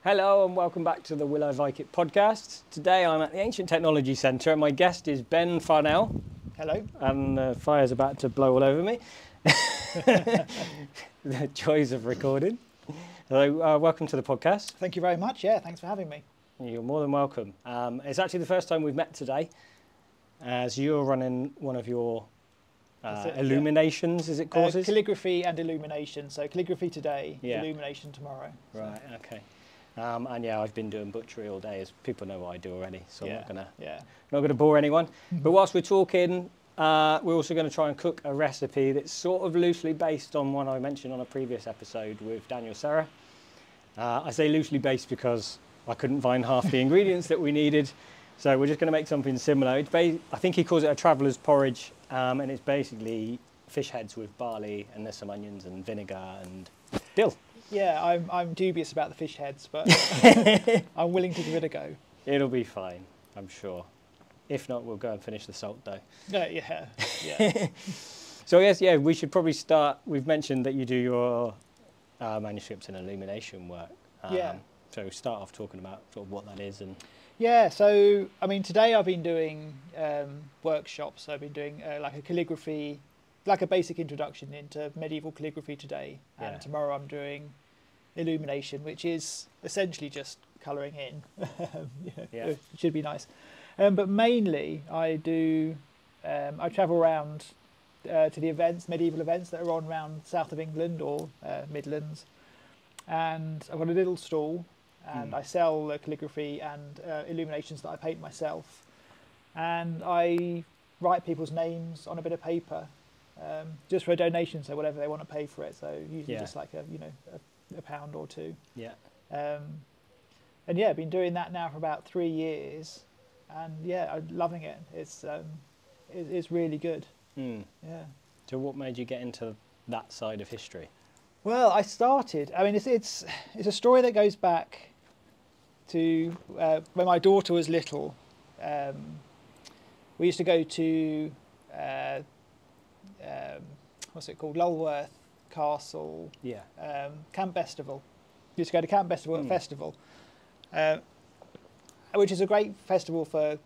Hello and welcome back to the Will I Vike It podcast. Today I'm at the Ancient Technology Centre and my guest is Ben Farnell. Hello. And the fire's about to blow all over me. The joys of recording. So welcome to the podcast. Thank you very much. Yeah, thanks for having me. You're more than welcome. It's actually the first time we've met today as you're running one of your illuminations, is it courses? Calligraphy and illumination. So calligraphy today, Yeah. Illumination tomorrow. Right, okay. And yeah, I've been doing butchery all day, as people know what I do already, so I'm not gonna bore anyone. But whilst we're talking, we're also going to try and cook a recipe that's sort of loosely based on one I mentioned on a previous episode with Daniel Serra. I say loosely based because I couldn't find half the ingredients that we needed, so we're just going to make something similar. I think he calls it a traveller's porridge, and it's basically fish heads with barley, and there's some onions and vinegar and dill. Yeah, I'm dubious about the fish heads, but I'm willing to give it a go. It'll be fine, I'm sure. If not, we'll go and finish the salt dough. Yeah. So yes, yeah, we should probably start. We've mentioned that you do your manuscripts and illumination work. So start off talking about sort of what that is and. Yeah, so I mean, today I've been doing workshops. I've been doing like a calligraphy, like a basic introduction into medieval calligraphy today, and tomorrow I'm doing illumination, which is essentially just colouring in. It should be nice. But mainly I do, I travel around to the events, medieval events that are on around south of England or Midlands, and I've got a little stall and I sell calligraphy and illuminations that I paint myself, and I write people's names on a bit of paper just for a donation, so whatever they want to pay for it, so usually just like a £1 or £2. And yeah, I've been doing that now for about 3 years. And yeah, I'm loving it. It's really good. Yeah. So what made you get into that side of history? Well, I started. I mean, it's a story that goes back to when my daughter was little. We used to go to what's it called, Lulworth Castle. Camp Festival. We used to go to Camp Festival at festival. Which is a great festival for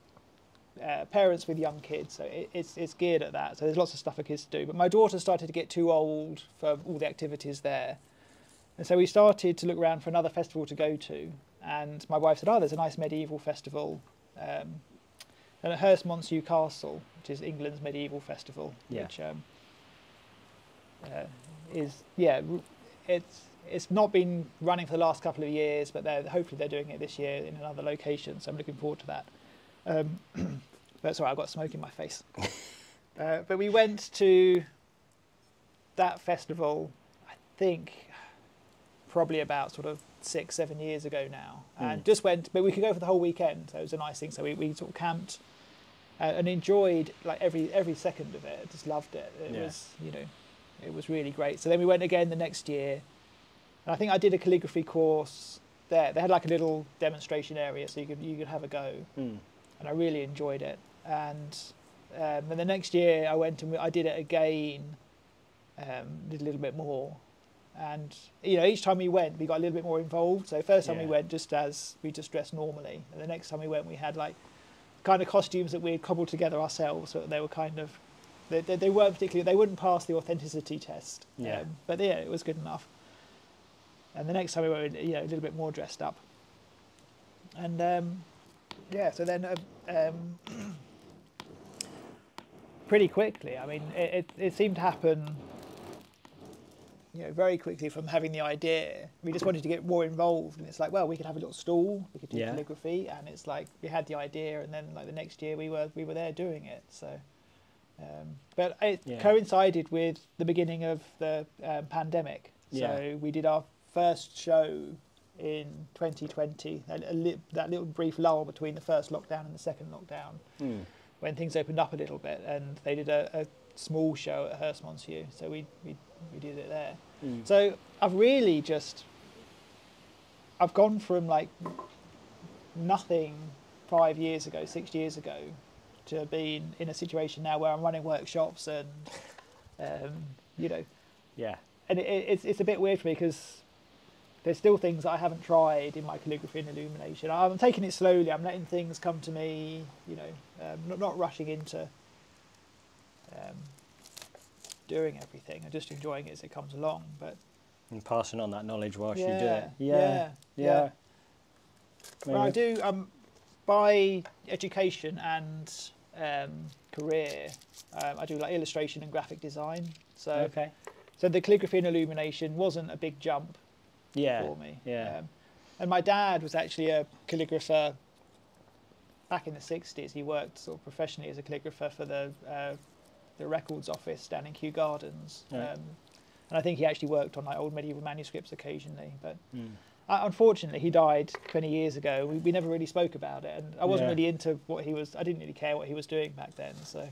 parents with young kids, so it's geared at that. So there's lots of stuff for kids to do. But my daughter started to get too old for all the activities there, and so we started to look around for another festival to go to. And my wife said, "Oh, there's a nice medieval festival at Herstmonceux Castle, which is England's medieval festival, which It's not been running for the last couple of years, but hopefully they're doing it this year in another location, so I'm looking forward to that. But sorry, I've got smoke in my face. But we went to that festival, I think, probably about sort of 6-7 years ago now, and just went, but we could go for the whole weekend, so it was a nice thing. So we sort of camped and enjoyed like every second of it. I just loved it. It was really great. So then we went again the next year. And I think I did a calligraphy course there. They had like a little demonstration area, so you could have a go, and I really enjoyed it. And then the next year I went and I did it again, did a little bit more, and each time we went we got a little bit more involved. So first time we went just dressed normally, and the next time we went we had like kind of costumes that we had cobbled together ourselves. So they were kind of they weren't particularly, they wouldn't pass the authenticity test. But yeah, it was good enough. And the next time we were, a little bit more dressed up. And so then pretty quickly, I mean, it seemed to happen, very quickly from having the idea. We just wanted to get more involved, and it's like, well, we could have a little stall, we could do calligraphy, and it's like we had the idea, and then like the next year we were there doing it. So, but it coincided with the beginning of the pandemic. So we did our first show in 2020, that little brief lull between the first lockdown and the second lockdown, when things opened up a little bit, and they did a small show at Herstmonceux, so we did it there. So I've gone from like nothing 5 years ago, 6 years ago, to being in a situation now where I'm running workshops and and it's a bit weird for me because there's still things that I haven't tried in my calligraphy and illumination. I'm taking it slowly. I'm letting things come to me, you know, not rushing into doing everything. I'm just enjoying it as it comes along. But and passing on that knowledge whilst you do it. Yeah. Well, I do, by education and career, I do like illustration and graphic design. So, so the calligraphy and illumination wasn't a big jump for me. And my dad was actually a calligrapher back in the 60s. He worked sort of professionally as a calligrapher for the records office down in Kew Gardens. And I think he actually worked on like old medieval manuscripts occasionally. But unfortunately, he died 20 years ago. We never really spoke about it, and I wasn't really into what he was. I didn't really care what he was doing back then. So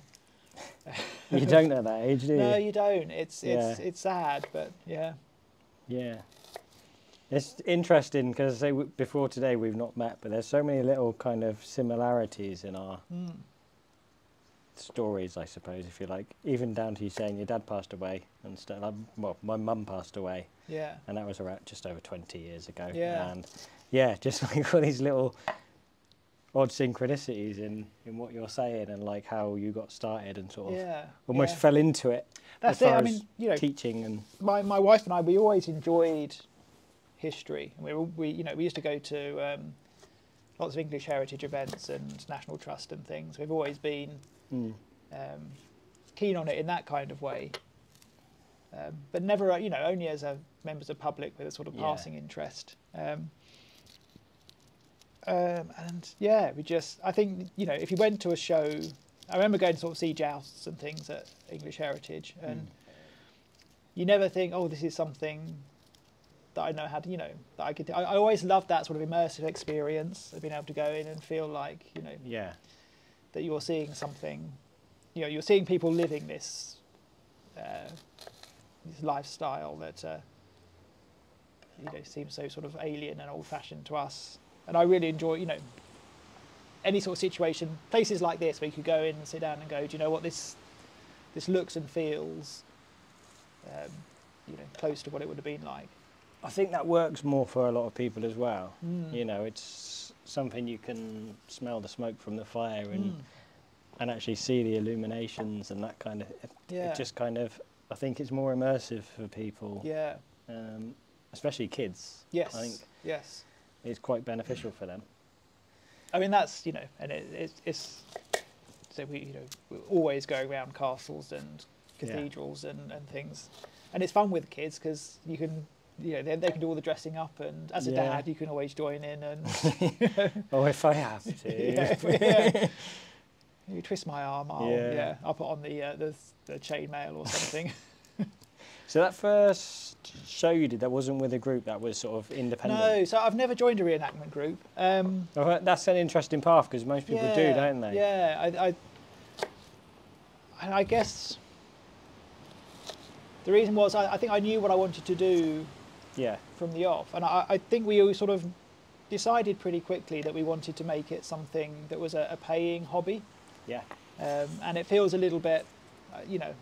you don't know that age, do you? No, you don't. It's sad, but yeah. It's interesting because before today we've not met, but there's so many little kind of similarities in our stories, I suppose, if you like. Even down to you saying your dad passed away and stuff. Well, my mum passed away. And that was around just over 20 years ago. And just like all these little odd synchronicities in what you're saying and like how you got started and sort of almost fell into it. That's it. I mean, you know, teaching and my wife and I, we always enjoyed history, and we used to go to lots of English heritage events and National Trust and things. We've always been keen on it in that kind of way, but never, you know, only as a members of public with a sort of passing interest. And yeah, I think, you know, if you went to a show, I remember going to sort of see jousts and things at English Heritage, and you never think, oh, this is something that I know how to, you know, that I could do. I always loved that sort of immersive experience of being able to go in and feel like, you know, that you're seeing something, you know, you're seeing people living this lifestyle that, you know, seems so sort of alien and old-fashioned to us. And I really enjoy, you know, any sort of situation, places like this where you could go in and sit down and go, do you know what, this looks and feels, you know, close to what it would have been like. I think that works more for a lot of people as well. You know, it's something you can smell the smoke from the fire and actually see the illuminations and that kind of. It just kind of, I think it's more immersive for people. Especially kids. I think it's quite beneficial for them. I mean, that's, you know, and it's so we, you know, we're always going around castles and cathedrals and things, and it's fun with kids because you can. You know, they can do all the dressing up, and as a dad, you can always join in. And oh, if I have to, you twist my arm, I'll put on the chainmail or something. So that first show you did, that wasn't with a group, that was sort of independent. No, so I've never joined a reenactment group. Well, that's an interesting path because most people do, don't they? Yeah, I guess the reason was I think I knew what I wanted to do. From the off, and I think we sort of decided pretty quickly that we wanted to make it something that was a paying hobby. And it feels a little bit, you know,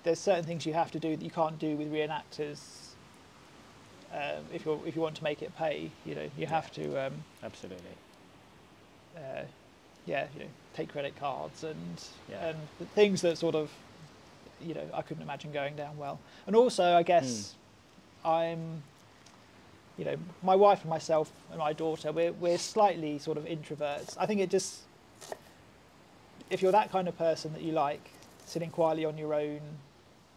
there's certain things you have to do that you can't do with reenactors. If you want to make it pay, you know, you have to absolutely. You know, take credit cards and the things that sort of, you know, I couldn't imagine going down well. And also, I guess I'm, you know, my wife and myself and my daughter, we're slightly sort of introverts. I think it just, if you're that kind of person that you like sitting quietly on your own,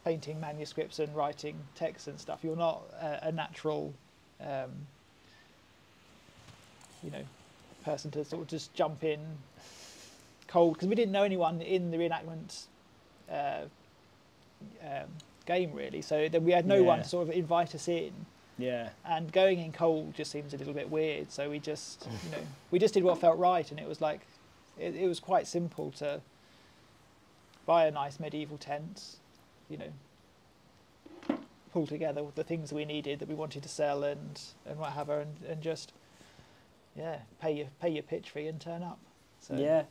painting manuscripts and writing texts and stuff, you're not a natural, you know, person to sort of just jump in cold, because we didn't know anyone in the reenactment game really, so then we had no one to sort of invite us in. And going in cold just seems a little bit weird, so we just, you know, we just did what felt right, and it was like, it was quite simple to buy a nice medieval tent, you know, pull together the things we needed that we wanted to sell and whatever, and just pay your pitch fee and turn up. So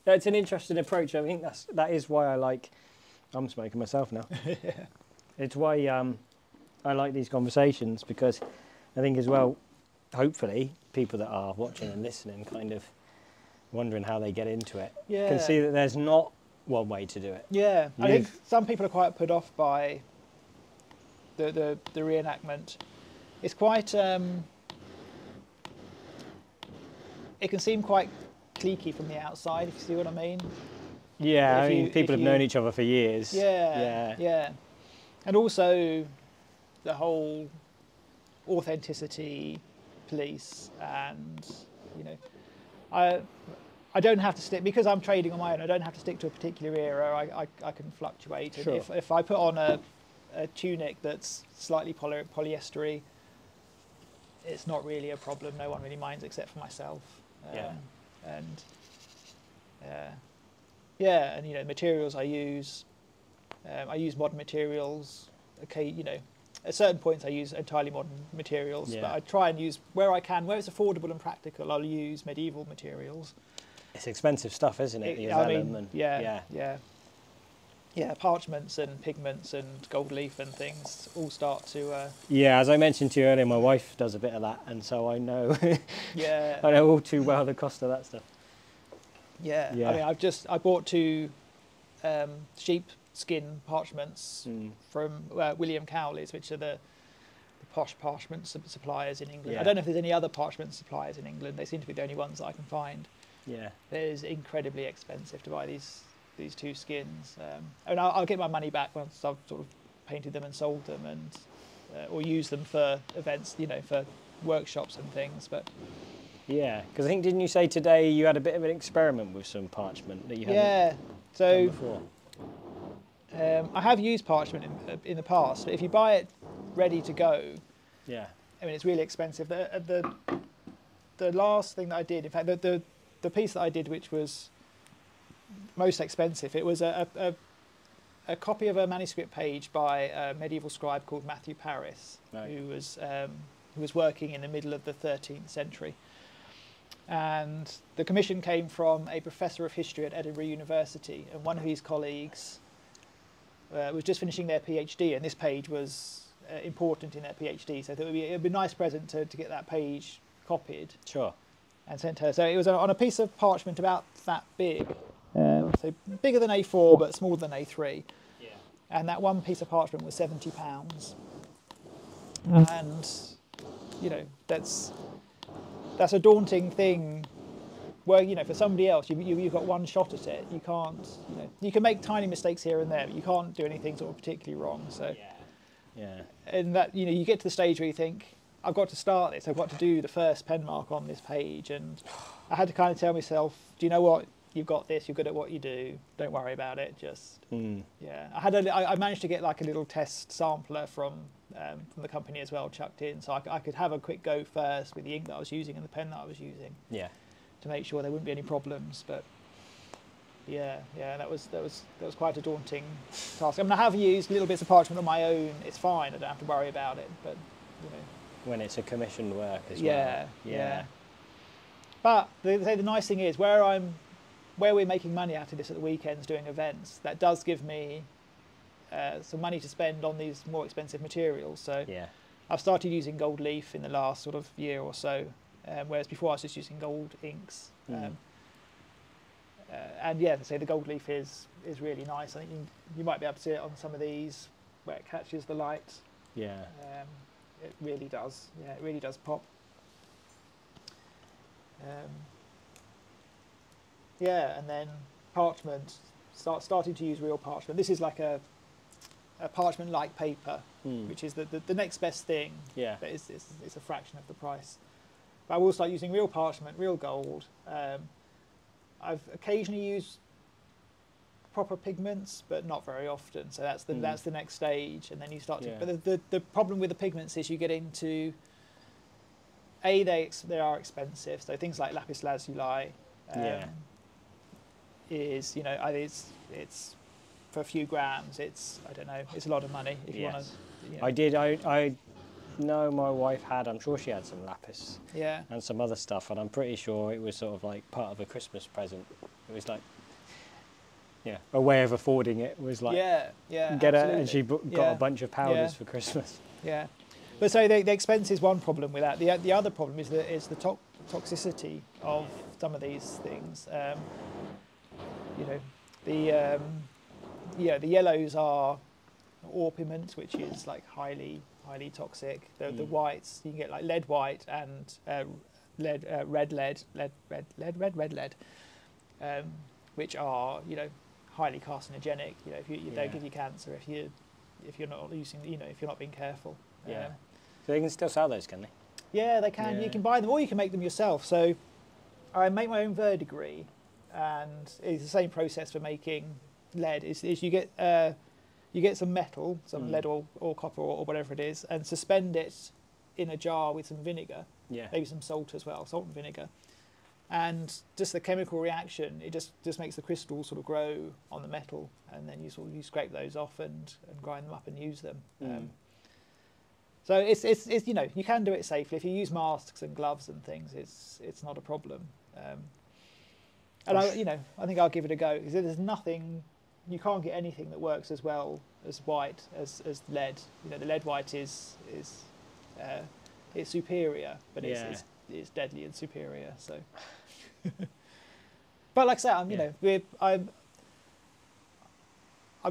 it's an interesting approach. I think that is why I like. I'm smoking myself now. It's why I like these conversations because I think as well, hopefully, people that are watching and listening kind of wondering how they get into it can see that there's not one way to do it. Yeah, I think some people are quite put off by the reenactment. It's quite, it can seem quite cliquey from the outside, if you see what I mean. Yeah, I mean, people have known each other for years. Yeah. And also the whole authenticity police, and, you know, I don't have to stick, because I'm trading on my own, I don't have to stick to a particular era. I can fluctuate. Sure. And if I put on a tunic that's slightly polyestery, it's not really a problem. No one really minds except for myself. And you know, materials I use modern materials. Okay, you know, at certain points I use entirely modern materials, but I try and use, where I can, where it's affordable and practical, I'll use medieval materials. It's expensive stuff, isn't it? Parchments and pigments and gold leaf and things all start to. Yeah, as I mentioned to you earlier, my wife does a bit of that, and so I know. I know all too well the cost of that stuff. Yeah. I mean, I bought 2 sheep skin parchments from William Cowley's, which are the posh parchment suppliers in England. I don't know if there's any other parchment suppliers in England. They seem to be the only ones that I can find. Yeah, it is incredibly expensive to buy these 2 skins, and I'll get my money back once I've sort of painted them and sold them, and or use them for events, you know, for workshops and things. But yeah, because I think, didn't you say today you had a bit of an experiment with some parchment that you hadn't done before? I have used parchment in the past, but if you buy it ready to go, I mean, it's really expensive. The last thing that I did, in fact, the piece that I did, which was most expensive, it was a copy of a manuscript page by a medieval scribe called Matthew Paris, who was working in the middle of the 13th century. And the commission came from a professor of history at Edinburgh University, and one of his colleagues was just finishing their PhD, and this page was important in their PhD, so it would be a nice present to get that page copied. Sure. And sent her. So it was on a piece of parchment about that big, so bigger than A4 but smaller than A3. Yeah. And that one piece of parchment was £70. And you know, that's a daunting thing. Well, you know, for somebody else, you've got one shot at it. You can't, you know, you can make tiny mistakes here and there, but you can't do anything sort of particularly wrong. So and that, you know, you get to the stage where you think, I've got to start this, I've got to do the first pen mark on this page, and I had to kind of tell myself, do you know what, you've got this, you're good at what you do, don't worry about it, just, I managed to get like a little test sampler from the company as well chucked in, so I could have a quick go first with the ink that I was using and the pen that I was using, to make sure there wouldn't be any problems, but that was quite a daunting task. I mean, I have used little bits of parchment on my own, it's fine, I don't have to worry about it, but, you know, when it's a commissioned work as well. Yeah. But the nice thing is, where we're making money out of this at the weekends doing events, that does give me some money to spend on these more expensive materials. So I've started using gold leaf in the last sort of year or so, whereas before I was just using gold inks. And so the gold leaf is really nice. I think you might be able to see it on some of these where it catches the light. Yeah. It really does. Yeah, it really does pop. And then parchment. Starting to use real parchment. This is like a parchment-like paper, which is the next best thing. Yeah. But it's a fraction of the price. But I will start using real parchment, real gold. I've occasionally used proper pigments, but not very often. So that's the next stage, and then you start to. But the problem with the pigments is you get into they are expensive. So things like lapis lazuli is, you know, it's for a few grams. It's, I don't know, it's a lot of money if you want to. You know. I know my wife had. I'm sure she had some lapis. And some other stuff, and I'm pretty sure it was sort of like part of a Christmas present. It was like. Yeah, a way of affording it was like, get her, and she got a bunch of powders for Christmas. Yeah, but so the expense is one problem with that. The other problem is the toxicity of some of these things. You know, the yellows are orpiment, which is like highly toxic. The whites, you can get like lead white and red lead, which are, you know, highly carcinogenic. You know, if they'll give you cancer if you're not using, you know, if you're not being careful. Yeah. So they can still sell those, can they? Yeah, they can. Yeah. You can buy them, or you can make them yourself. So I make my own verdigris, and it's the same process for making lead. Is you get some metal, some lead or copper or whatever it is, and suspend it in a jar with some vinegar, maybe some salt as well, salt and vinegar. And just the chemical reaction, it just makes the crystals sort of grow on the metal, and then you scrape those off and grind them up and use them. So it's you know, you can do it safely if you use masks and gloves and things. It's not a problem. And I think I'll give it a go, because there's nothing, you can't get anything that works as well as white as lead. You know, the lead white is it's superior, but it's deadly and superior. So, but like I say, I'm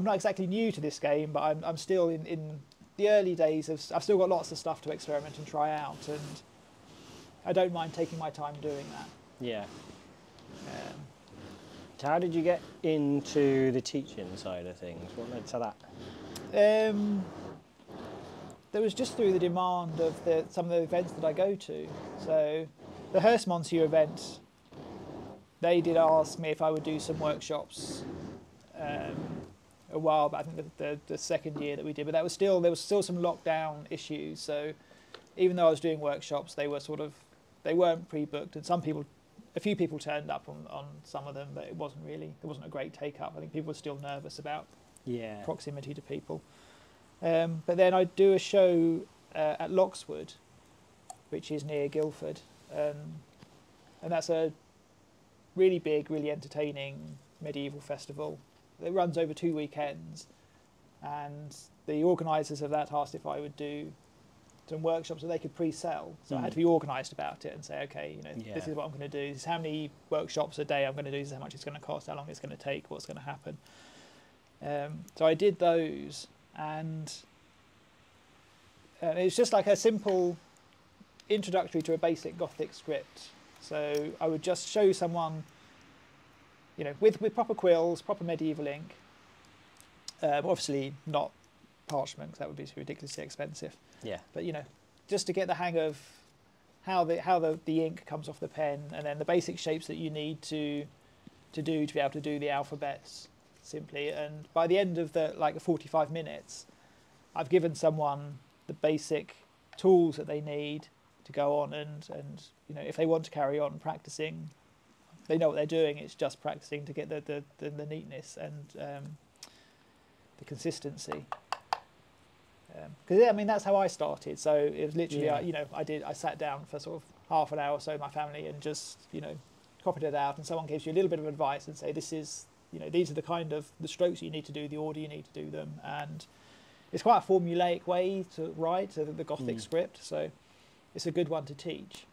not exactly new to this game, but I'm still in the early days I've still got lots of stuff to experiment and try out, and I don't mind taking my time doing that. Yeah. So how did you get into the teaching side of things? What led to that? There was just through the demand of some of the events that I go to. So the Hearst Monsieur event, they did ask me if I would do some workshops a while back. I think the second year that we did, but there was still some lockdown issues. So even though I was doing workshops, they weren't pre-booked, and a few people turned up on some of them, but there wasn't a great take up. I think people were still nervous about proximity to people. But then I do a show at Loxwood, which is near Guildford, and that's a really big, really entertaining medieval festival. It runs over 2 weekends, and the organisers of that asked if I would do some workshops that they could pre-sell. So I had to be organised about it and say, okay, you know, this is what I'm going to do. This is how many workshops a day I'm going to do. This is how much it's going to cost. How long it's going to take. What's going to happen. So I did those, and it's just like a simple introductory to a basic Gothic script. So I would just show someone, you know, with proper quills, proper medieval ink. Obviously not parchment, because that would be ridiculously expensive. Yeah. But you know, just to get the hang of how the ink comes off the pen, and then the basic shapes that you need to be able to do the alphabets simply. And by the end of the 45 minutes, I've given someone the basic tools that they need to go on, and you know, if they want to carry on practicing, they know what they're doing. It's just practicing to get the neatness and the consistency. Because I mean, that's how I started. So it was literally, I sat down for sort of half an hour or so with my family and just, you know, copied it out. And someone gives you a little bit of advice and say, this is, you know, these are the kind of the strokes you need to do, the order you need to do them, and it's quite a formulaic way to write the Gothic script. So it's a good one to teach.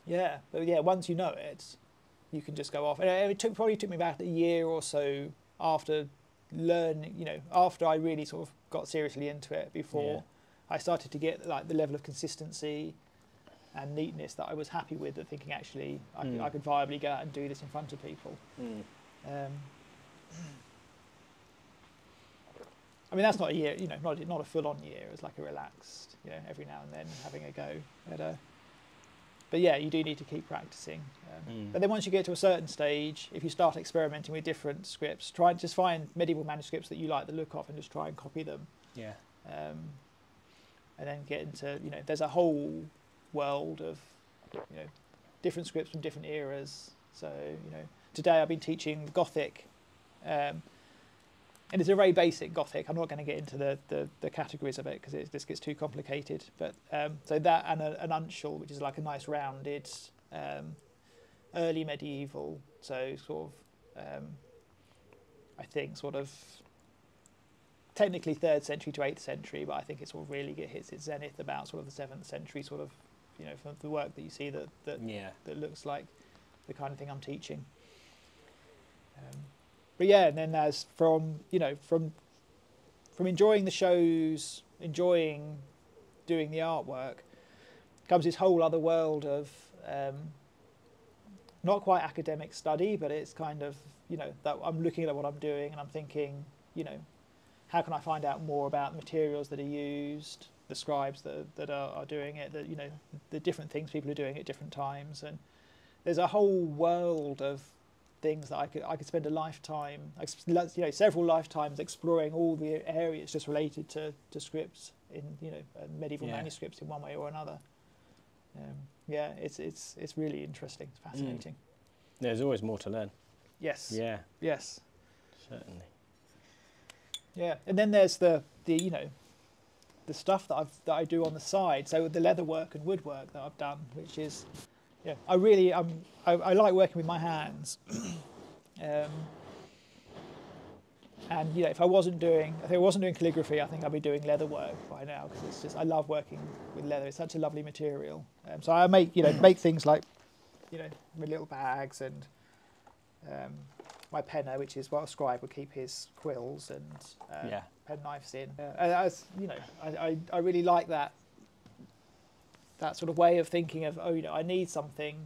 But once you know it, you can just go off. And it probably took me about a year or so after learning, you know, after I really sort of got seriously into it, before I started to get the level of consistency and neatness that I was happy with, that thinking actually I could viably go out and do this in front of people. I mean, that's not a year, you know, not a full-on year. It's like a relaxed, you know, every now and then having a go. But yeah, you do need to keep practicing. But then once you get to a certain stage, if you start experimenting with different scripts, try and just find medieval manuscripts that you like the look of and just try and copy them. Yeah. And then get into, you know, there's a whole world of, you know, different scripts from different eras. So, you know, today I've been teaching Gothic, and it's a very basic Gothic. I'm not going to get into the categories of it because it just gets too complicated. But so that and an uncial, which is like a nice rounded early medieval, so sort of I think sort of technically 3rd century to 8th century, but I think it sort of really hits its zenith about sort of the 7th century, sort of, you know, from the work that you see that looks like the kind of thing I'm teaching. But yeah, and then as from enjoying the shows, enjoying doing the artwork, comes this whole other world of not quite academic study, but it's kind of, you know, that I'm looking at what I'm doing and I'm thinking, you know, how can I find out more about the materials that are used, the scribes that are doing it, that, you know, the different things people are doing at different times. And there's a whole world of things that I could spend a lifetime, you know, several lifetimes exploring all the areas just related to scripts in, you know, medieval manuscripts in one way or another. Yeah, it's really interesting. It's fascinating. There's always more to learn. Yes. Yeah. Yes. Certainly. Yeah, and then there's the you know, the stuff that I do on the side. So the leather work and woodwork that I've done, which is, yeah, I like working with my hands. And you know, if I wasn't doing calligraphy, I think I'd be doing leather work by now, because it's just, I love working with leather. It's such a lovely material. So I make things like, you know, my little bags and my penner, which is what a scribe would keep his quills and pen knives in. I really like that sort of way of thinking of, oh, you know, I need something.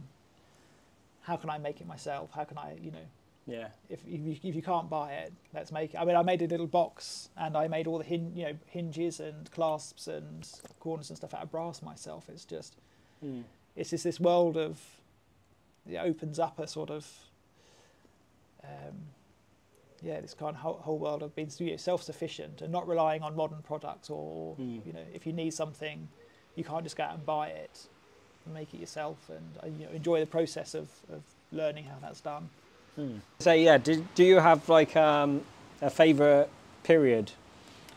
How can I make it myself? How can I, you know? Yeah. If you can't buy it, let's make it. I mean, I made a little box and I made all the hinges and clasps and corners and stuff out of brass myself. It's just, it's just this world of, it opens up a sort of, this kind of whole world of being self-sufficient and not relying on modern products, or you know, if you need something, you can't just go out and buy it and make it yourself, and you know, enjoy the process of learning how that's done. So yeah, do you have like a favourite period,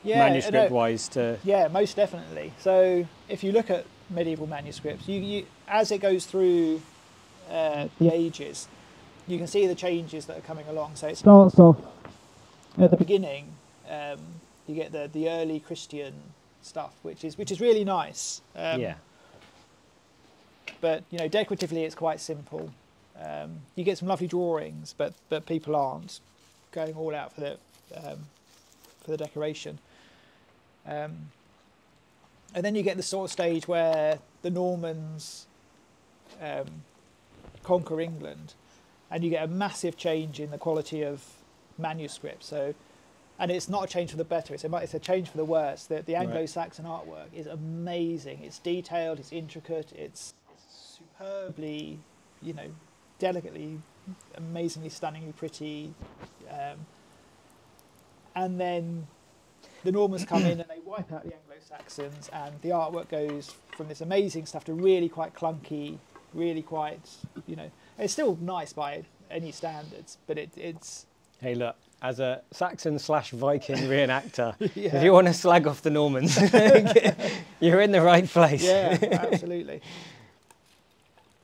manuscript-wise? Yeah, most definitely. So if you look at medieval manuscripts, you as it goes through the ages, you can see the changes that are coming along. So it starts off at the beginning. You get the early Christian stuff, which is really nice. But you know, decoratively, it's quite simple. You get some lovely drawings, but people aren't going all out for the decoration. And then you get the sort of stage where the Normans conquer England, and you get a massive change in the quality of manuscripts. So, and it's not a change for the better; it's a change for the worse. The Anglo-Saxon artwork is amazing. It's detailed. It's intricate. It's superbly, you know, delicately, amazingly, stunningly pretty. And then the Normans come in and they wipe out the Anglo-Saxons, and the artwork goes from this amazing stuff to really quite clunky, really quite, you know, it's still nice by any standards, but it's... Hey, look, as a Saxon/Viking reenactor, if you want to slag off the Normans, you're in the right place. Yeah, absolutely.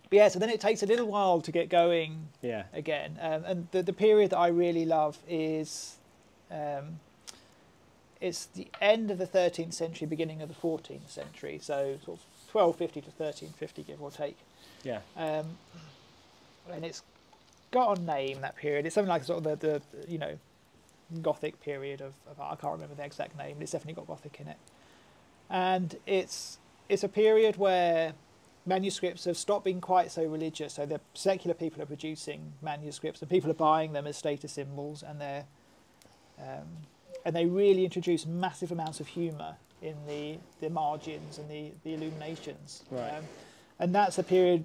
But yeah, so then it takes a little while to get going again. And the period that I really love is, it's the end of the 13th century, beginning of the 14th century. So sort of 1250 to 1350, give or take. Yeah. And it's got a name, that period. It's something like sort of the you know, Gothic period of art. I can't remember the exact name, but it's definitely got Gothic in it. And it's a period where manuscripts have stopped being quite so religious. So the secular people are producing manuscripts, and people are buying them as status symbols, and they really introduce massive amounts of humour in the margins and the illuminations. Right. And that's a period.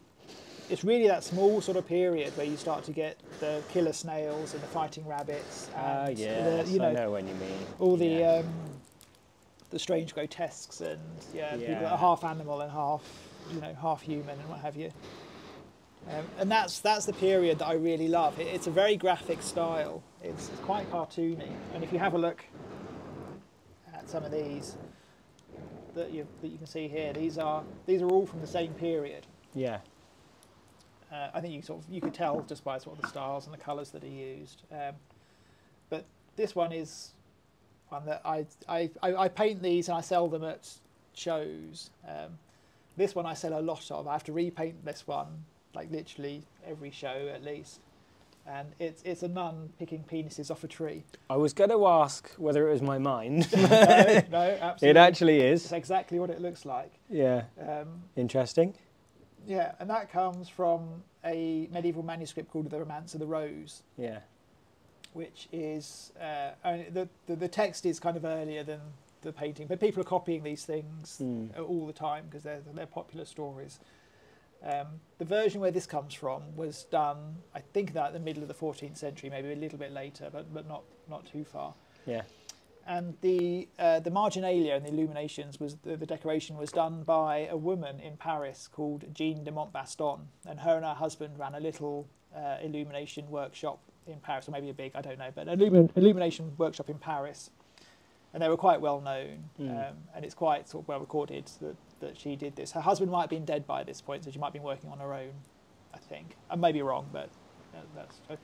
It's really that small sort of period where you start to get the killer snails and the fighting rabbits. And I know when you mean. All the strange grotesques and people that are half animal and half human and what have you. And that's the period that I really love. It's a very graphic style. It's quite cartoony. And if you have a look at some of these that you can see here, these are all from the same period. Yeah. I think you could tell just by sort of the styles and the colours that are used. But this one is one that I paint these and I sell them at shows. This one I sell a lot of. I have to repaint this one like literally every show at least. And it's a nun picking penises off a tree. I was going to ask whether it was my mind. No, absolutely. It actually is. It's exactly what it looks like. Yeah. Interesting. Yeah, and that comes from a medieval manuscript called The Romance of the Rose. Yeah. Which is the text is kind of earlier than the painting, but people are copying these things all the time because they're popular stories. The version where this comes from was done, I think, that the middle of the 14th century, maybe a little bit later, but not too far. Yeah. And the marginalia and the illuminations was the decoration was done by a woman in Paris called Jeanne de Montbaston, and her husband ran a little illumination workshop in Paris, or maybe a big, I don't know, but an illumination workshop in Paris, and they were quite well known, and it's quite sort of well recorded that she did this. Her husband might have been dead by this point, so she might have been working on her own, I think. I may be wrong, but that's true.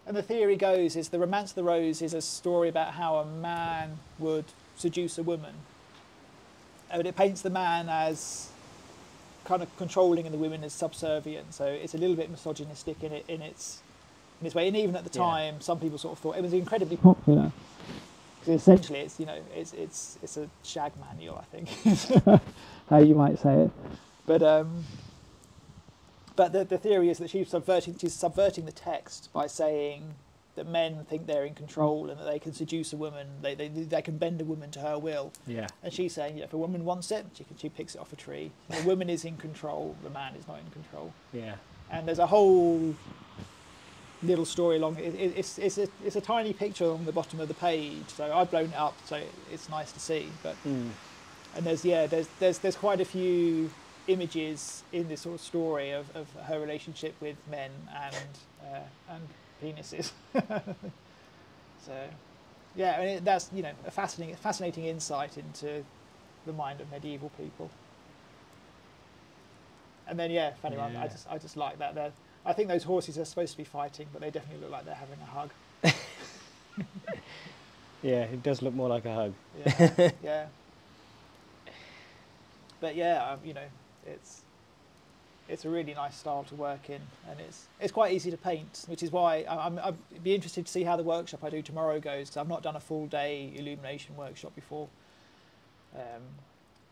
And the theory goes is the Romance of the Rose is a story about how a man would seduce a woman. But it paints the man as kind of controlling and the women as subservient. So it's a little bit misogynistic in its way. And even at the time, some people sort of thought it was incredibly popular. Because essentially, it's a shag manual, I think, how you might say it. But the theory is that she's subverting the text by saying that men think they're in control and that they can seduce a woman, they can bend a woman to her will. Yeah. And she's saying, if a woman wants it, she picks it off a tree. The woman is in control, the man is not in control. Yeah. And there's a whole little story along. It's a tiny picture on the bottom of the page, so I've blown it up, so it's nice to see. But and there's quite a few images in this sort of story of her relationship with men and penises. So yeah, I mean, that's a fascinating insight into the mind of medieval people. And then funny one, I just like that. I think those horses are supposed to be fighting, but they definitely look like they're having a hug. Yeah, it does look more like a hug. Yeah, yeah. But it's a really nice style to work in, and it's quite easy to paint, which is why I'd be interested to see how the workshop I do tomorrow goes. 'Cause I've not done a full day illumination workshop before.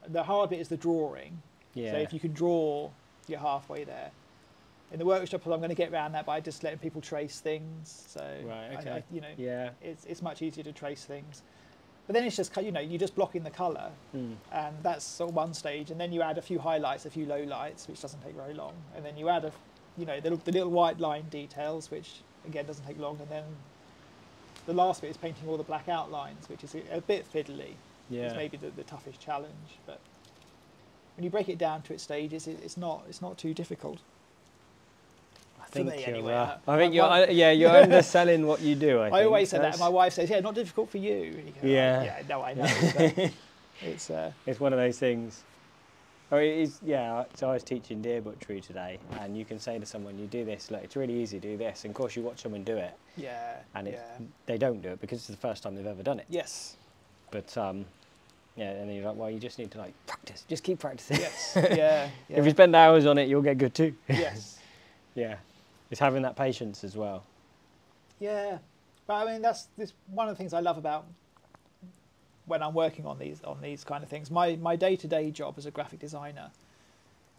The hard bit is the drawing. Yeah. So if you can draw, you're halfway there. In the workshop, I'm going to get around that by just letting people trace things. So right, okay. It's much easier to trace things. But then it's just you're just blocking the colour, and that's sort of one stage. And then you add a few highlights, a few low lights, which doesn't take very long. And then you add the little white line details, which again doesn't take long. And then the last bit is painting all the black outlines, which is a bit fiddly. Yeah. It's maybe the toughest challenge, but when you break it down to its stages, it's not too difficult. I think you're underselling what you do. I always say that, and my wife says, "Yeah, not difficult for you." And you go, yeah, no, I know. It's one of those things. So I was teaching deer butchery today, and you can say to someone, "You do this. Look, it's really easy. Do this." And of course, you watch someone do it. Yeah. And they don't do it because it's the first time they've ever done it. Yes. But and then you're like, well, you just need to practice. Just keep practicing. Yes. Yeah. If you spend hours on it, you'll get good too. Yes. Yeah. It's having that patience as well. Yeah, but I mean that's one of the things I love about when I'm working on these kind of things. My day-to-day job as a graphic designer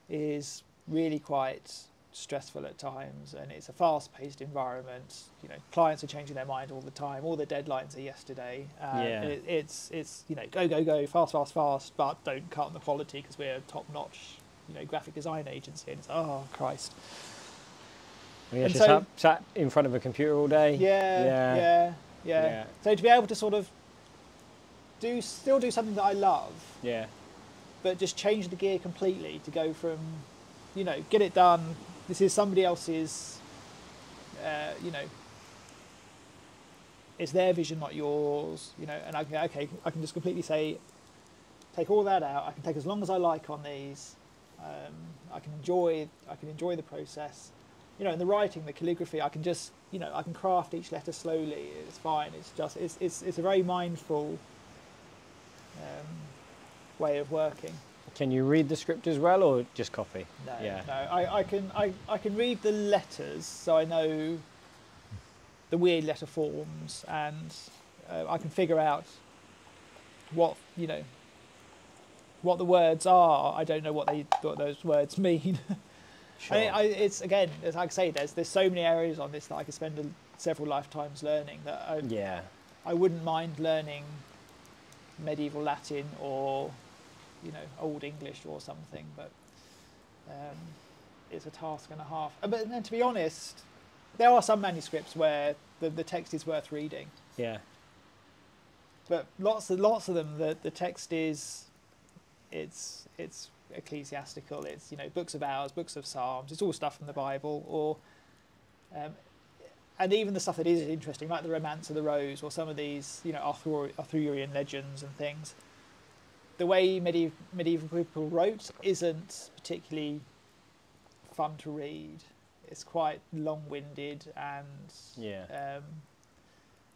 is really quite stressful at times, and it's a fast-paced environment. Clients are changing their mind all the time. All the deadlines are yesterday. It's go fast, but don't cut on the quality because we're a top-notch graphic design agency. And it's Christ. Yeah, just sat in front of a computer all day. Yeah. So to be able to sort of still do something that I love, but just change the gear completely to go from, get it done. This is somebody else's, it's their vision, not yours. And I can just completely say, take all that out. I can take as long as I like on these. I can enjoy the process. You know, in the writing, the calligraphy, I can just, you know, I can craft each letter slowly. It's fine. It's just, it's a very mindful way of working. Can you read the script as well, or just copy? No, no. I can read the letters, so I know the weird letter forms, and I can figure out what, you know, what the words are. I don't know what those words mean. Sure. It's again, as I say, there's so many areas on this that I could spend several lifetimes learning. That I wouldn't mind learning medieval Latin or, you know, Old English or something, but it's a task and a half. But then, to be honest, there are some manuscripts where the text is worth reading. Yeah. But lots of them, the text is, it's ecclesiastical. It's, you know, books of hours, books of psalms. It's all stuff from the Bible, or and even the stuff that is interesting, like the Romance of the Rose, or some of these, you know, Arthurian legends and things. The way medieval people wrote isn't particularly fun to read. It's quite long-winded, and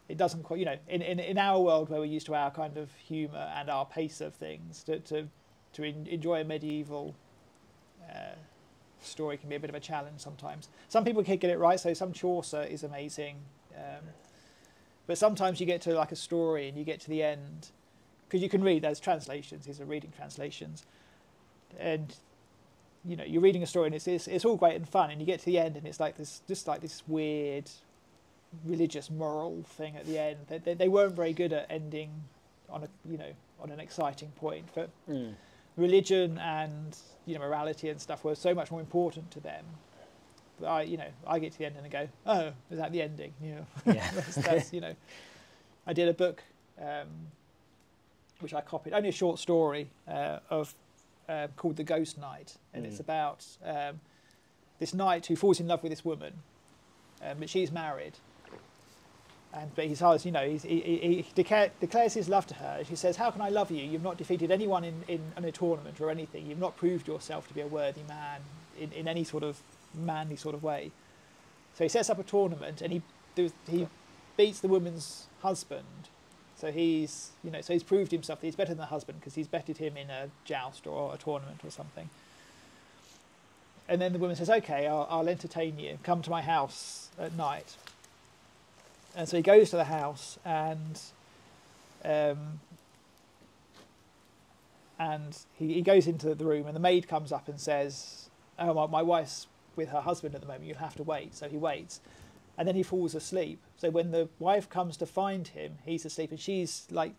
it doesn't quite, you know, in our world where we're used to our kind of humour and our pace of things, to enjoy a medieval story can be a bit of a challenge sometimes. Some people can get it right, so some Chaucer is amazing, but sometimes you get to like a story and you get to the end, because you can read, there's translations, these are reading translations, and you know, you're reading a story and it's all great and fun, and you get to the end and it's like this, just like this weird religious moral thing at the end. They weren't very good at ending on a, you know, on an exciting point, but religion and, you know, morality and stuff were so much more important to them. But I get to the end and I go, oh, is that the ending? You know, yeah. that's you know, I did a book which I copied, only a short story of called The Ghost Knight, and it's about this knight who falls in love with this woman, but she's married. But he's, you know, he declares his love to her. She says, "How can I love you? You've not defeated anyone in a tournament or anything. You've not proved yourself to be a worthy man in any sort of manly sort of way." So he sets up a tournament, and he beats the woman's husband. So he's, you know, so he's proved himself that he's better than the husband because he's betted him in a joust or a tournament or something. And then the woman says, "Okay, I'll entertain you. Come to my house at night." And so he goes to the house, and he goes into the room, and the maid comes up and says, "Oh, my wife's with her husband at the moment. You'll have to wait." So he waits, and then he falls asleep. So when the wife comes to find him, he's asleep, and she's like,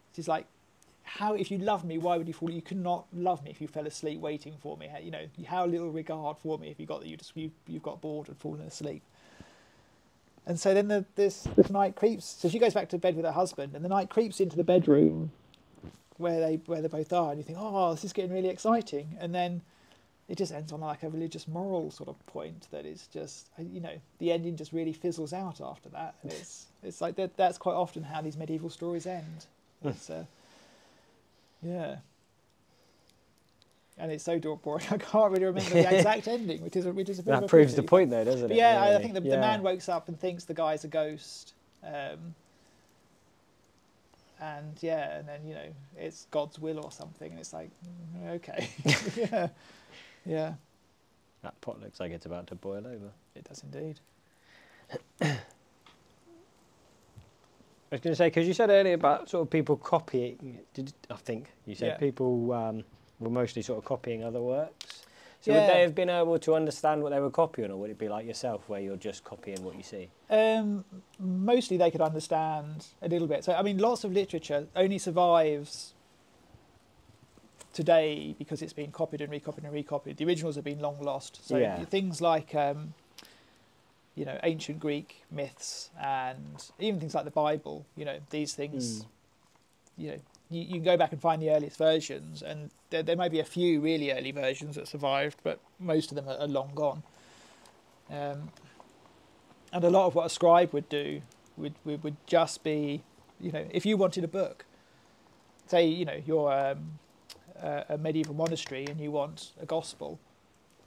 "How, if you love me, why would you fall? You could not love me if you fell asleep waiting for me. You know, how little regard for me if you got that you've got bored and fallen asleep." And so then this knight creeps. So she goes back to bed with her husband, and the knight creeps into the bedroom where they both are, and you think, "Oh, this is getting really exciting." And then it just ends on like a religious moral sort of point that is just, you know, the ending just really fizzles out after that. And it's like that's quite often how these medieval stories end. It's yeah. And it's so boring. I can't really remember the exact ending, which is a bit of a that proves the point, though, doesn't it? Yeah, really? I think the man wakes up and thinks the guy's a ghost, and then, you know, it's God's will or something, and it's like, okay, yeah. That pot looks like it's about to boil over. It does indeed. I was going to say, because you said earlier about sort of people copying. I think you said people were mostly sort of copying other works. So would they have been able to understand what they were copying, or would it be like yourself where you're just copying what you see? Mostly they could understand a little bit. So, I mean, lots of literature only survives today because it's been copied and recopied and recopied. The originals have been long lost. So things like, you know, ancient Greek myths and even things like the Bible, you know, these things, you know, you can go back and find the earliest versions, and there may be a few really early versions that survived, but most of them are long gone. And a lot of what a scribe would do would just be, you know, if you wanted a book, say, you know, you're a medieval monastery and you want a gospel,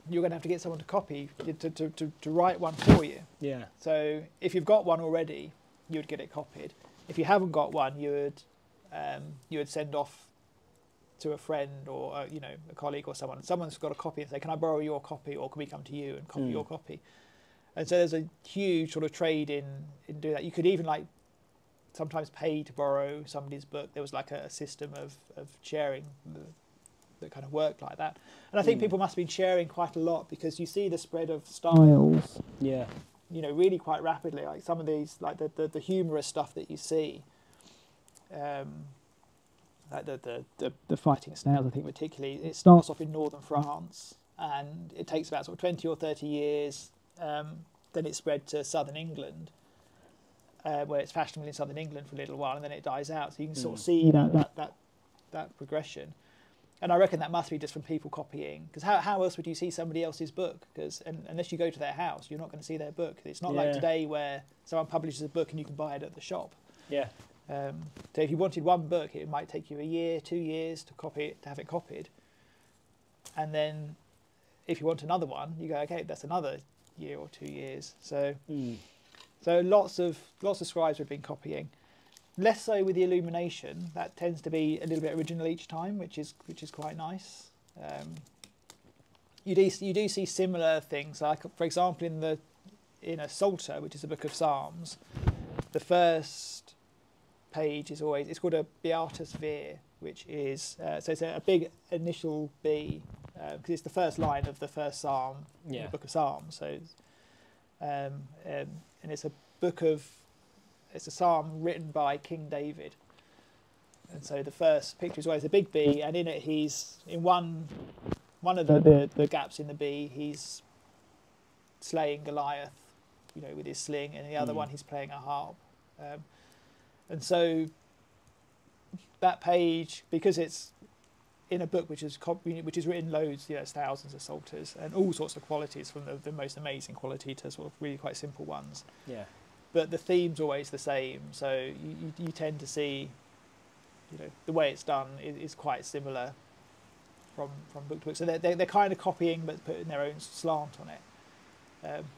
you're going to have to get someone to copy, to write one for you. Yeah. So if you've got one already, you would get it copied. If you haven't got one, you would send off to a friend or a colleague or someone. Someone's got a copy and say, "Can I borrow your copy, or can we come to you and copy your copy?" And so there's a huge sort of trade in doing that. You could even like sometimes pay to borrow somebody's book. There was like a system of sharing that kind of worked like that. And I think people must have been sharing quite a lot, because you see the spread of styles. Yeah. Really quite rapidly. Like some of these, like the humorous stuff that you see. Like the fighting snails, I think particularly, it starts off in northern France, and it takes about sort of 20 or 30 years. Then it spread to southern England, where it's fashionable in southern England for a little while, and then it dies out. So you can sort of see that progression. And I reckon that must be just from people copying, because how else would you see somebody else's book? Because unless you go to their house, you're not going to see their book. It's not like today where someone publishes a book and you can buy it at the shop. Yeah. So if you wanted one book, it might take you a year, 2 years to copy it, to have it copied. And then if you want another one, you go, okay, that's another year or 2 years. So so lots of scribes have been copying. Less so with the illumination. That tends to be a little bit original each time, which is quite nice. You do see similar things, like for example in a Psalter, which is a book of Psalms, the first page is always, it's called a Beorht, which is so it's a big initial B, because it's the first line of the first psalm in the book of Psalms. So and it's a book of, it's a psalm written by King David, and so the first picture is always a big B, and in it he's in one of the gaps in the B, he's slaying Goliath, with his sling, and in the other one he's playing a harp, and so that page, because it's in a book which is written loads, thousands of psalters and all sorts of qualities, from the most amazing quality to sort of really quite simple ones. Yeah. But the theme's always the same, so you tend to see, the way it's done is quite similar from book to book. So they're kind of copying, but putting their own slant on it.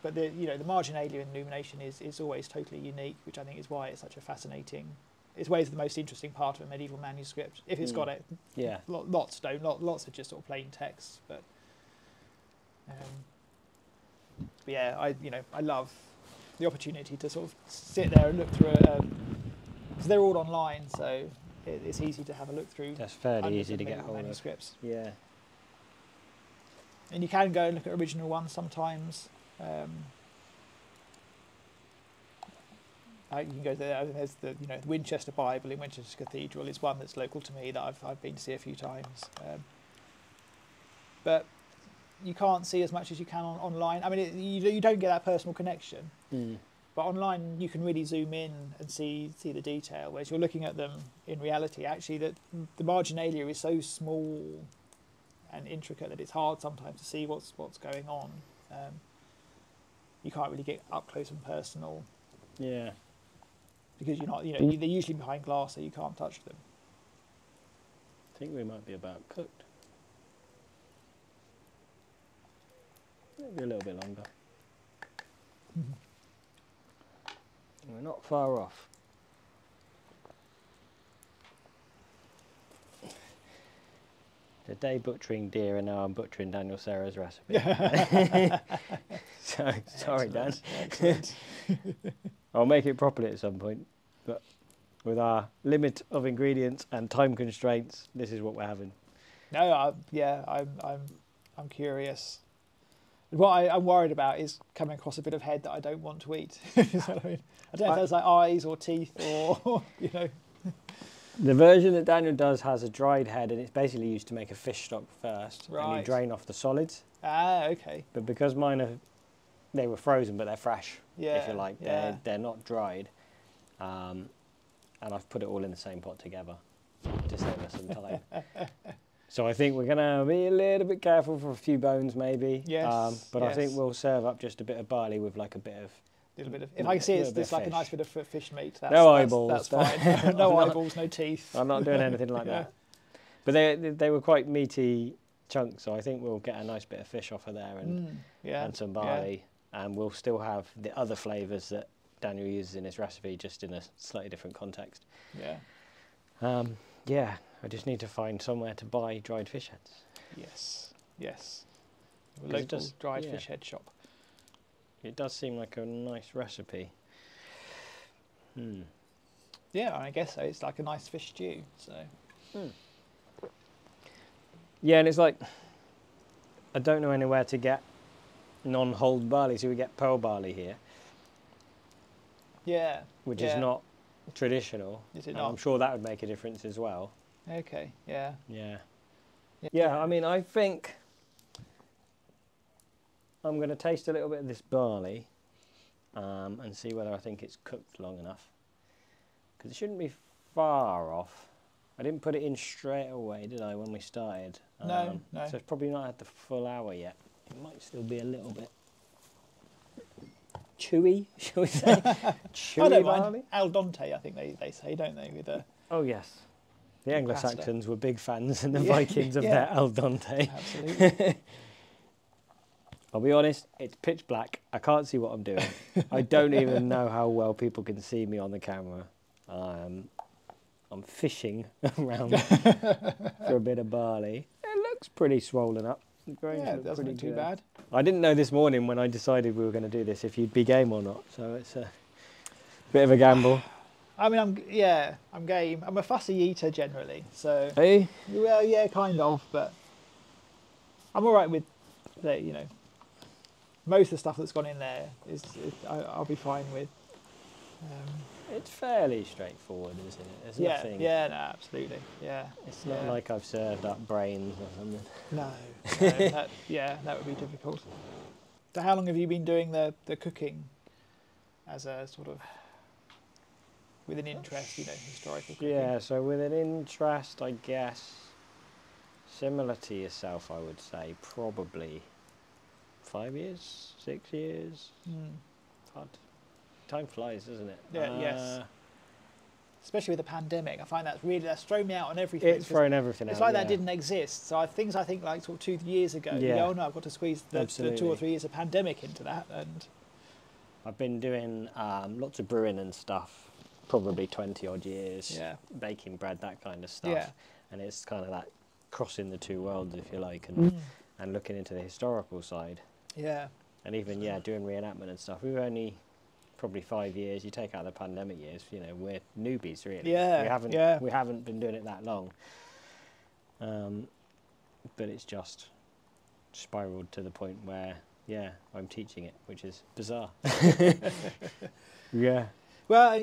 But the marginalia and illumination is always totally unique, which I think is why it's such a fascinating. It's always the most interesting part of a medieval manuscript, if it's got it. Yeah. Lots don't. Lots are just sort of plain text, but yeah, I love the opportunity to sort of sit there and look through it, because they're all online, so it's easy to have a look through. That's fairly easy to get hold of. Manuscripts. Yeah. And you can go and look at original ones sometimes. You can go there. There's the Winchester Bible in Winchester Cathedral is one that's local to me that I've been to see a few times. But you can't see as much as you can online. I mean, you don't get that personal connection. But online you can really zoom in and see the detail, whereas you're looking at them in reality. Actually, the marginalia is so small and intricate that it's hard sometimes to see what's going on. You can't really get up close and personal. Yeah. Because you're not, they're usually behind glass, so you can't touch them. I think we might be about cooked. Maybe a little bit longer. We're not far off. The day butchering deer, and now I'm butchering Daniel Serra's recipe. So, sorry, Dan. I'll make it properly at some point, but with our limit of ingredients and time constraints, this is what we're having. No, I'm curious. What I'm worried about is coming across a bit of head that I don't want to eat. Is that what I mean? I don't know if that's like eyes or teeth or, The version that Daniel does has a dried head, and it's basically used to make a fish stock first. Right. And you drain off the solids. Ah, okay. But because mine they were frozen, but they're fresh, if you like. They're not dried. And I've put it all in the same pot together to save us some time. So I think we're going to be a little bit careful for a few bones, maybe. Yes. But I think we'll serve up just a bit of barley with like a bit of. If I can see it's like a nice bit of fish meat. No eyeballs. That's fine. No eyeballs, no teeth. I'm not doing anything like that. But they were quite meaty chunks, so I think we'll get a nice bit of fish off of there and some barley, and we'll still have the other flavours that Daniel uses in his recipe, just in a slightly different context. Yeah, I just need to find somewhere to buy dried fish heads. Yes. A local dried fish head shop. It does seem like a nice recipe. Yeah, I guess so. It's like a nice fish stew. So. Yeah, and it's like, I don't know anywhere to get non-hulled barley, so we get pearl barley here. Yeah. Which is not traditional. Is it not? I'm sure that would make a difference as well. Okay, yeah. Yeah, I mean, I think I'm going to taste a little bit of this barley and see whether I think it's cooked long enough. Because it shouldn't be far off. I didn't put it in straight away, did I, when we started? No. So it's probably not had the full hour yet. It might still be a little bit chewy, shall we say? Chewy I don't barley? mind. Al dente, I think they say, don't they? With the oh, yes. The Anglo-Saxons were big fans and the Yeah, Vikings of their al dente. Absolutely. I'll be honest, it's pitch black. I can't see what I'm doing. I don't even know how well people can see me on the camera. I'm fishing around for a bit of barley. It looks pretty swollen up. Yeah, it doesn't look too bad. I didn't know this morning when I decided we were going to do this if you'd be game or not. So it's a bit of a gamble. I mean, I'm game. I'm a fussy eater generally, so. Hey? Well, yeah, kind of, but I'm all right with, most of the stuff that's gone in there I'll be fine with. It's fairly straightforward, isn't it? There's nothing. Yeah, no, absolutely. Yeah. It's not like I've served up brains or something. No, that would be difficult. So how long have you been doing the cooking as a sort of, with an interest, historical cooking? Yeah, so with an interest, I guess, similar to yourself, I would say, probably 5 years, 6 years. Hard. Time flies, doesn't it? Yeah, yes. Especially with the pandemic, I find that's thrown me out on everything. It's thrown everything out. It's like that didn't exist. So things I think like sort of 2 years ago. Yeah. Oh no, I've got to squeeze the 2 or 3 years of pandemic into that. And I've been doing lots of brewing and stuff, probably 20 odd years. Yeah. Baking bread, that kind of stuff. Yeah. And it's kind of that crossing the two worlds, if you like, and looking into the historical side. Yeah. And even doing reenactment and stuff. We've only probably 5 years. You take out the pandemic years, we're newbies really. Yeah. We haven't been doing it that long. But it's just spiraled to the point where I'm teaching it, which is bizarre. Yeah. Well,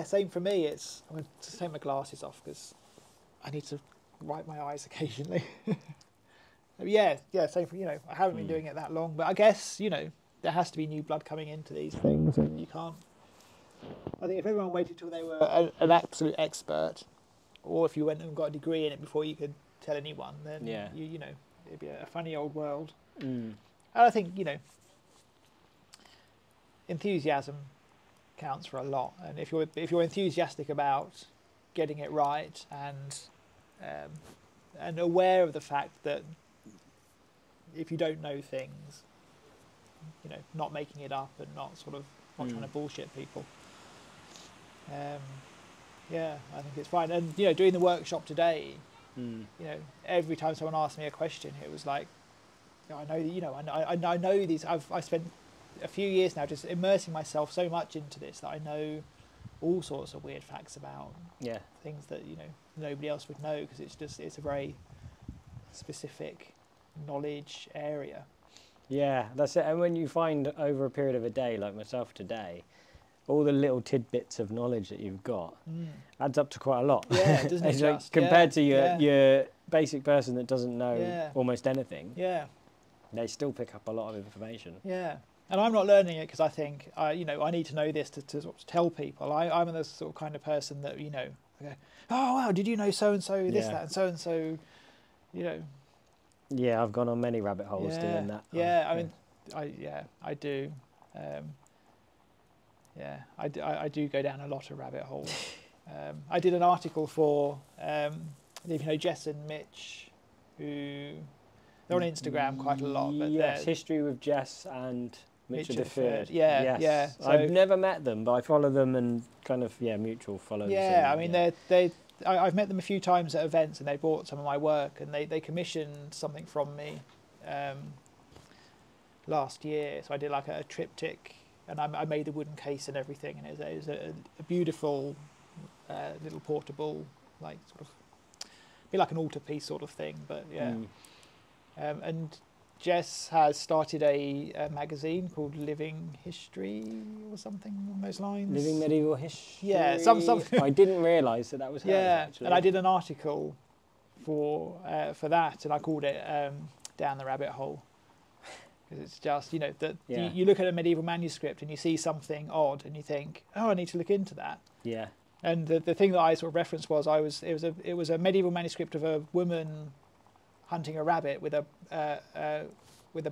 same for me. I'm going to take my glasses off because I need to wipe my eyes occasionally. Same for I haven't been doing it that long, but I guess there has to be new blood coming into these things, and you can't. I think if everyone waited till they were an absolute expert, or if you went and got a degree in it before you could tell anyone, then it'd be a funny old world. And I think enthusiasm counts for a lot, and if you're enthusiastic about getting it right and aware of the fact that if you don't know things, not making it up and not trying to bullshit people. I think it's fine. And doing the workshop today, every time someone asked me a question, it was like, I know, I know these. I spent a few years now just immersing myself so much into this that I know all sorts of weird facts about things that nobody else would know, because it's a very specific knowledge area. Yeah, that's it. And when you find over a period of a day, like myself today, all the little tidbits of knowledge that you've got adds up to quite a lot. Yeah, doesn't it? Like, compared to your basic person that doesn't know almost anything. Yeah. They still pick up a lot of information. Yeah. And I'm not learning it because I think I need to know this to sort of tell people. I'm the sort of kind of person that I go, oh wow, did you know so and so this, that, and so Yeah, I've gone on many rabbit holes doing that. Yeah, I do. I do go down a lot of rabbit holes. I did an article for, if you know Jess and Mitch, who They're on Instagram quite a lot. But yes, History with Jess and Mitchell the Third. Yeah, yes. yeah. So, I've never met them, but I follow them and kind of, mutual follows. Yeah, I mean, I've met them a few times at events, and they bought some of my work, and they commissioned something from me last year. So I did like a triptych, and I made the wooden case and everything, and it was a beautiful little portable, like sort of be like an altarpiece sort of thing. But yeah, and Jess has started a magazine called Living History or something along those lines. Living Medieval History. Yeah, some. I didn't realise that was hers, actually. And I did an article for that, and I called it Down the Rabbit Hole. Because it's just, you look at a medieval manuscript and you see something odd and you think, oh, I need to look into that. Yeah. And the thing that I sort of referenced was it was a medieval manuscript of a woman hunting a rabbit with a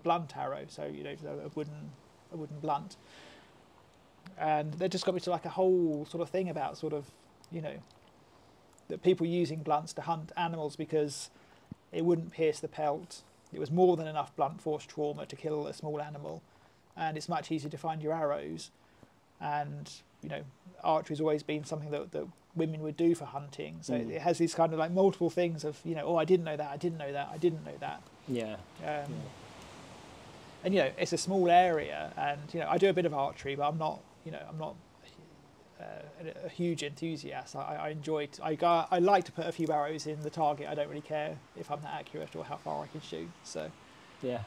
blunt arrow, so a wooden blunt. And they just got me to like a whole sort of thing about sort of that people using blunts to hunt animals because it wouldn't pierce the pelt. It was more than enough blunt force trauma to kill a small animal, and it's much easier to find your arrows. And archery's always been something that women would do for hunting. So it has these kind of like multiple things of I didn't know that, I didn't know that, I didn't know that. Yeah. And it's a small area, and I do a bit of archery, but I'm not a huge enthusiast. I enjoy it. I like to put a few arrows in the target. I don't really care if I'm that accurate or how far I can shoot. So yeah.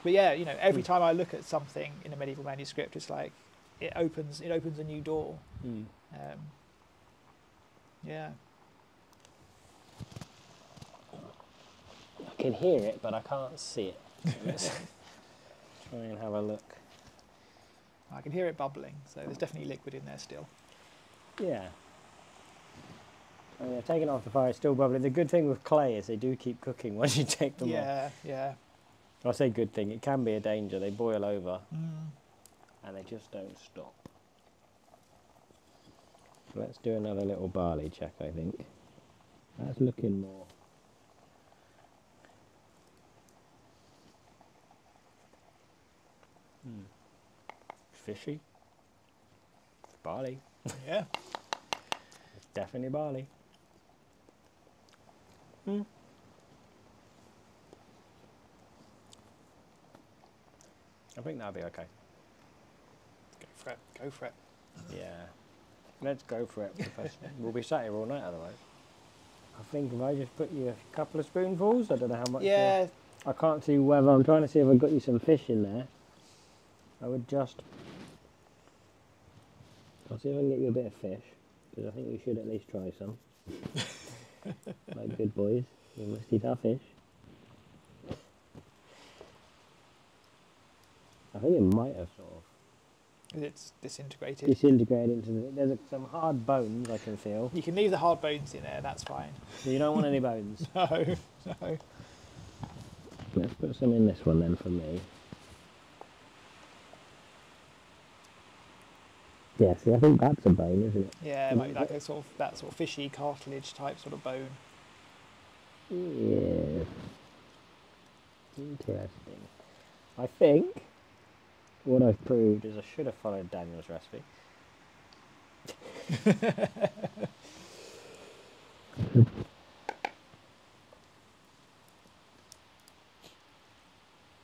But yeah, every time I look at something in a medieval manuscript, it's like it opens a new door. Yeah. I can hear it, but I can't see it. Let's try and have a look. I can hear it bubbling, so there's definitely liquid in there still. Yeah. And they're taking it off the fire, it's still bubbling. The good thing with clay is they do keep cooking once you take them off. Yeah. I say good thing, it can be a danger. They boil over and they just don't stop. So let's do another little barley check, I think. That's looking more. Fishy. It's barley. Yeah. It's definitely barley. I think that'll be okay. Go for it. Yeah. Let's go for it, Professor. We'll be sat here all night otherwise. I think if I just put you a couple of spoonfuls, I don't know how much. Yeah. I can't see whether, I'm trying to see if I've got you some fish in there. I would just... I'll see if I can get you a bit of fish, because I think we should at least try some. Like good boys, we must eat our fish. I think it might have sort of... It's disintegrated. Disintegrated into the... There's some hard bones I can feel. You can leave the hard bones in there, that's fine. So you don't want any bones? No. Let's put some in this one then for me. Yeah, see, I think that's a bone, isn't it? Yeah, it might be like that sort of fishy cartilage type sort of bone. Yeah. Interesting. I think what I've proved is I should have followed Daniel's recipe.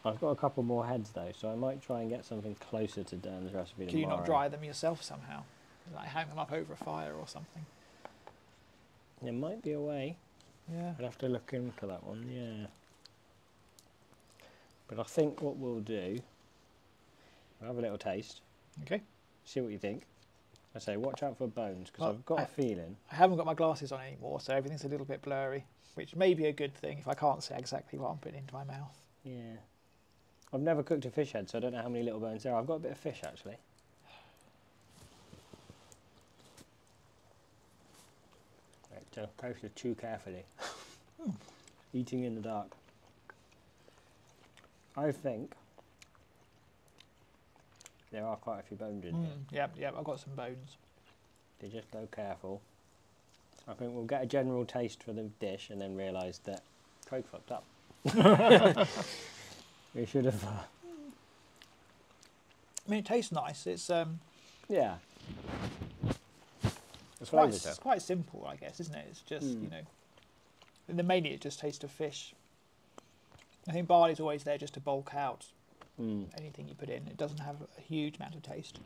I've got a couple more heads though, so I might try and get something closer to Dan's recipe tomorrow. Can you not dry them yourself somehow? Like hang them up over a fire or something? There might be a way. Yeah. I'd have to look into that one, yeah. But I think what we'll do, we'll have a little taste. Okay. See what you think. I say watch out for bones, because I've got a feeling. I haven't got my glasses on anymore, so everything's a little bit blurry, which may be a good thing if I can't say exactly what I'm putting into my mouth. Yeah. I've never cooked a fish head, so I don't know how many little bones there are. I've got a bit of fish, actually. Right, so close to chew carefully. Eating in the dark. I think there are quite a few bones in here. Yep, I've got some bones. So just go careful. I think we'll get a general taste for the dish and then realise that Craig fucked up. We should have. I mean, it tastes nice. It's yeah. It's quite simple, I guess, isn't it? It's just you know, and then mainly it just tastes of fish. I think barley's always there just to bulk out anything you put in. It doesn't have a huge amount of taste.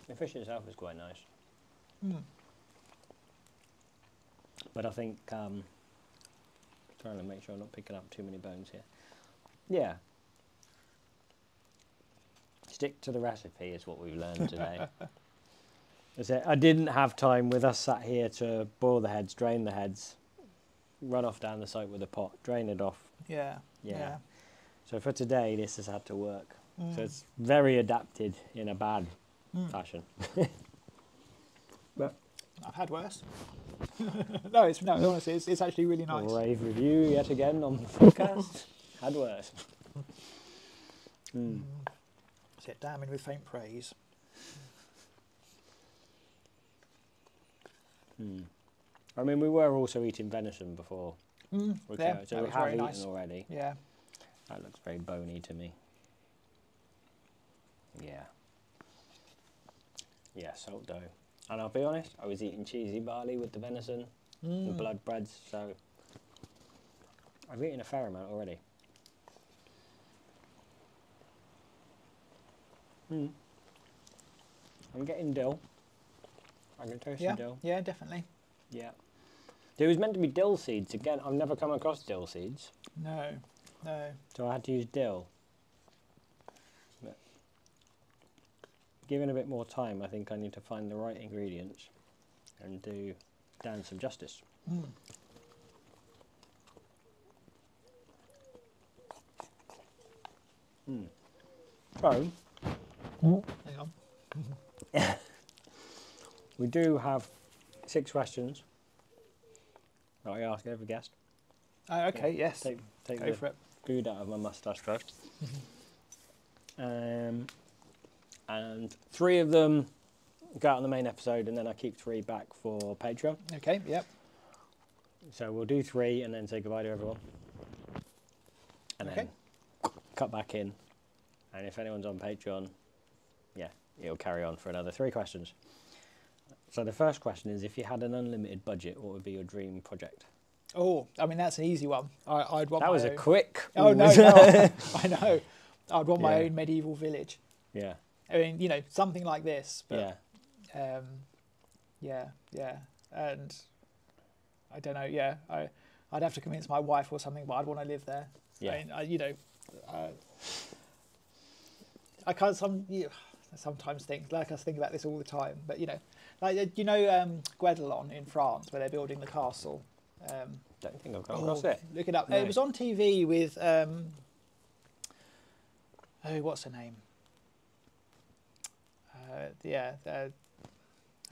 The fish itself is quite nice. But I think trying to make sure I'm not picking up too many bones here. Yeah. Stick to the recipe is what we've learned today. I didn't have time with us sat here to boil the heads, drain the heads, run off down the site with a pot, drain it off. Yeah. So for today, this has had to work. So it's very adapted in a bad fashion. But I've had worse. No, honestly, it's actually really nice. Rave review yet again on the podcast. Had worse. Sit damning with faint praise. I mean, we were also eating venison before. Yeah, so we have eaten already. Yeah. That looks very bony to me. Yeah. Yeah, salt dough. And I'll be honest, I was eating cheesy barley with the venison, the blood breads, so I've eaten a fair amount already. I'm getting dill. I can taste the dill. Yeah, definitely. Yeah. There was meant to be dill seeds. Again, I've never come across dill seeds. No. So I had to use dill. But given a bit more time, I think I need to find the right ingredients and do Dan some justice. So, hang on. We do have 6 questions that I ask every guest. Okay, yes. Take Go for it. Food out of my moustache first. And 3 of them go out on the main episode, and then I keep 3 back for Patreon. Okay, yep. So we'll do 3 and then say goodbye to everyone. And then cut back in. And if anyone's on Patreon, yeah, it'll carry on for another 3 questions. So the first question is, if you had an unlimited budget, what would be your dream project? Oh, I mean, that's an easy one. I'd want that was my a own... quick... Oh, no, I know. I'd want my own medieval village. Yeah. I mean, you know, something like this, but... Yeah. Yeah. And I don't know, yeah. I'd have to convince my wife or something, but I'd want to live there. Yeah. I mean, I can't sometimes think, like I think about this all the time, but you know, like Guédelon in France, where they're building the castle. Don't think I've come across it. Look it up. No. It was on TV with what's her name? I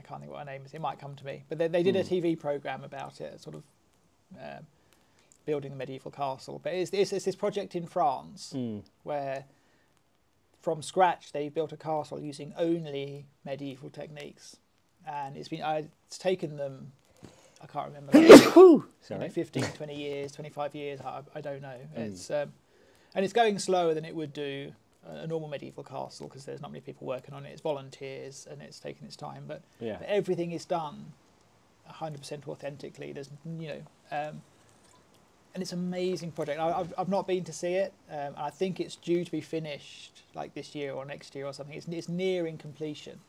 can't think what her name is. It might come to me. But they did a TV program about it, sort of building the medieval castle. But it's this project in France where, from scratch, they built a castle using only medieval techniques, and it's taken them, I can't remember, like 15, 20 years, 25 years, I don't know. It's and it's going slower than it would do a normal medieval castle, because there's not many people working on it. It's volunteers, and it's taken its time, but everything is done 100% authentically. There's and it's an amazing project. I've not been to see it. I think it's due to be finished like this year or next year or something. It's nearing completion,